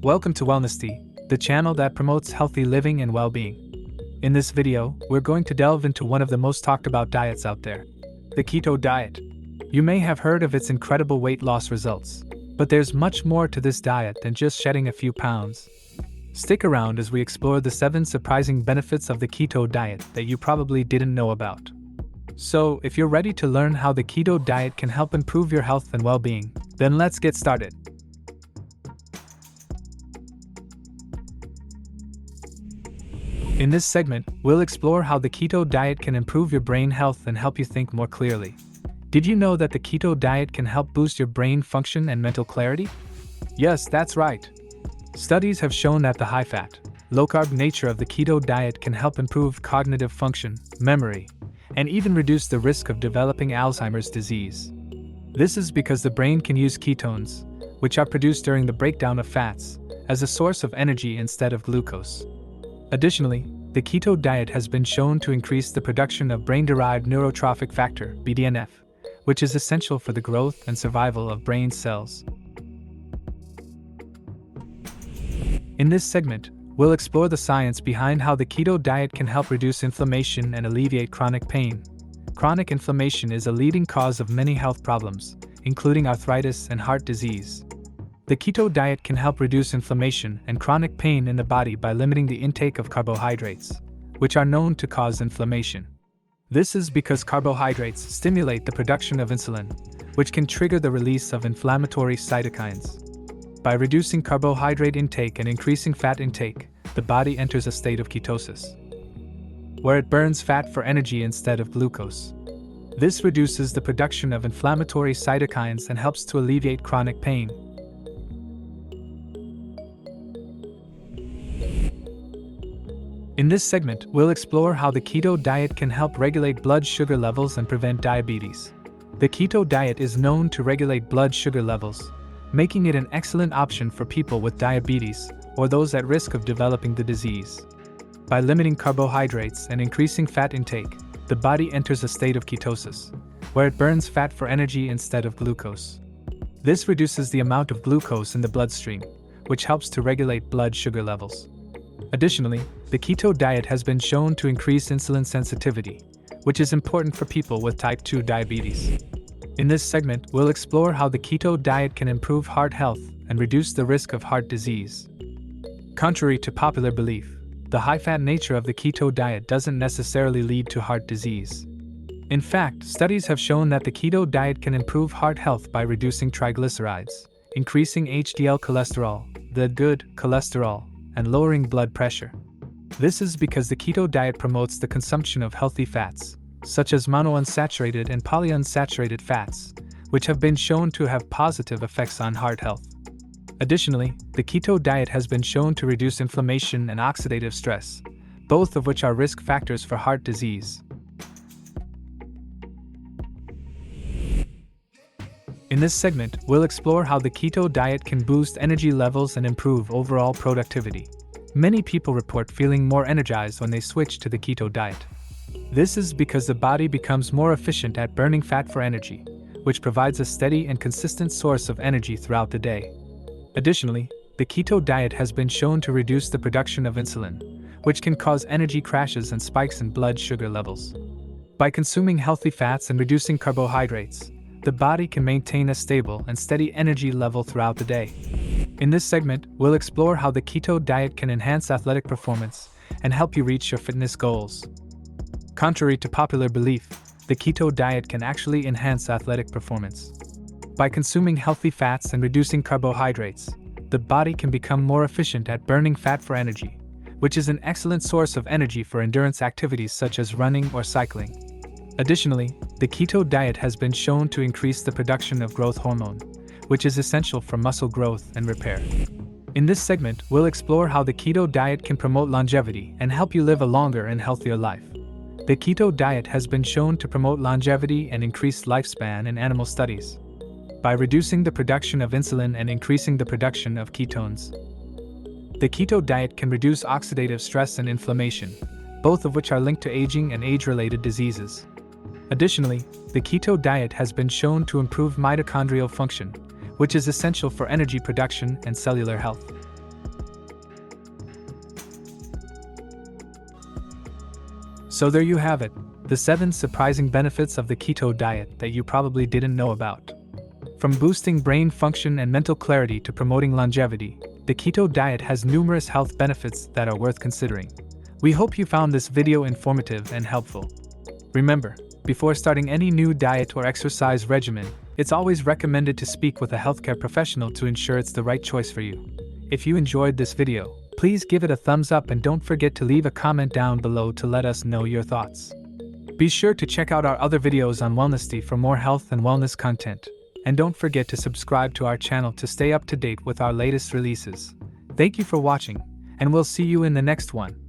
Welcome to Wellnesty, the channel that promotes healthy living and well-being. In this video, we're going to delve into one of the most talked about diets out there, the keto diet. You may have heard of its incredible weight loss results, but there's much more to this diet than just shedding a few pounds. Stick around as we explore the 7 surprising benefits of the keto diet that you probably didn't know about. So, if you're ready to learn how the keto diet can help improve your health and well-being, then let's get started. In this segment, we'll explore how the keto diet can improve your brain health and help you think more clearly. Did you know that the keto diet can help boost your brain function and mental clarity? Yes, that's right. Studies have shown that the high-fat, low-carb nature of the keto diet can help improve cognitive function, memory, and even reduce the risk of developing Alzheimer's disease. This is because the brain can use ketones, which are produced during the breakdown of fats, as a source of energy instead of glucose. Additionally, the keto diet has been shown to increase the production of brain-derived neurotrophic factor, BDNF, which is essential for the growth and survival of brain cells. In this segment, we'll explore the science behind how the keto diet can help reduce inflammation and alleviate chronic pain. Chronic inflammation is a leading cause of many health problems, including arthritis and heart disease. The keto diet can help reduce inflammation and chronic pain in the body by limiting the intake of carbohydrates, which are known to cause inflammation. This is because carbohydrates stimulate the production of insulin, which can trigger the release of inflammatory cytokines. By reducing carbohydrate intake and increasing fat intake, the body enters a state of ketosis, where it burns fat for energy instead of glucose. This reduces the production of inflammatory cytokines and helps to alleviate chronic pain. In this segment, we'll explore how the keto diet can help regulate blood sugar levels and prevent diabetes. The keto diet is known to regulate blood sugar levels, making it an excellent option for people with diabetes or those at risk of developing the disease. By limiting carbohydrates and increasing fat intake, the body enters a state of ketosis, where it burns fat for energy instead of glucose. This reduces the amount of glucose in the bloodstream, which helps to regulate blood sugar levels. Additionally, the keto diet has been shown to increase insulin sensitivity, which is important for people with type 2 diabetes. In this segment, we'll explore how the keto diet can improve heart health and reduce the risk of heart disease. Contrary to popular belief, the high-fat nature of the keto diet doesn't necessarily lead to heart disease. In fact, studies have shown that the keto diet can improve heart health by reducing triglycerides, increasing HDL cholesterol, the good cholesterol, and lowering blood pressure. This is because the keto diet promotes the consumption of healthy fats, such as monounsaturated and polyunsaturated fats, which have been shown to have positive effects on heart health. Additionally, the keto diet has been shown to reduce inflammation and oxidative stress, both of which are risk factors for heart disease. In this segment, we'll explore how the keto diet can boost energy levels and improve overall productivity. Many people report feeling more energized when they switch to the keto diet. This is because the body becomes more efficient at burning fat for energy, which provides a steady and consistent source of energy throughout the day. Additionally, the keto diet has been shown to reduce the production of insulin, which can cause energy crashes and spikes in blood sugar levels. By consuming healthy fats and reducing carbohydrates, the body can maintain a stable and steady energy level throughout the day. In this segment, we'll explore how the keto diet can enhance athletic performance and help you reach your fitness goals. Contrary to popular belief, the keto diet can actually enhance athletic performance. By consuming healthy fats and reducing carbohydrates, the body can become more efficient at burning fat for energy, which is an excellent source of energy for endurance activities such as running or cycling. Additionally, the keto diet has been shown to increase the production of growth hormone, which is essential for muscle growth and repair. In this segment, we'll explore how the keto diet can promote longevity and help you live a longer and healthier life. The keto diet has been shown to promote longevity and increase lifespan in animal studies by reducing the production of insulin and increasing the production of ketones. The keto diet can reduce oxidative stress and inflammation, both of which are linked to aging and age-related diseases. Additionally, the keto diet has been shown to improve mitochondrial function, which is essential for energy production and cellular health. So there you have it, the 7 surprising benefits of the keto diet that you probably didn't know about. From boosting brain function and mental clarity to promoting longevity, the keto diet has numerous health benefits that are worth considering. We hope you found this video informative and helpful. Remember, before starting any new diet or exercise regimen, it's always recommended to speak with a healthcare professional to ensure it's the right choice for you. If you enjoyed this video, please give it a thumbs up and don't forget to leave a comment down below to let us know your thoughts. Be sure to check out our other videos on Wellnesty for more health and wellness content. And don't forget to subscribe to our channel to stay up to date with our latest releases. Thank you for watching, and we'll see you in the next one.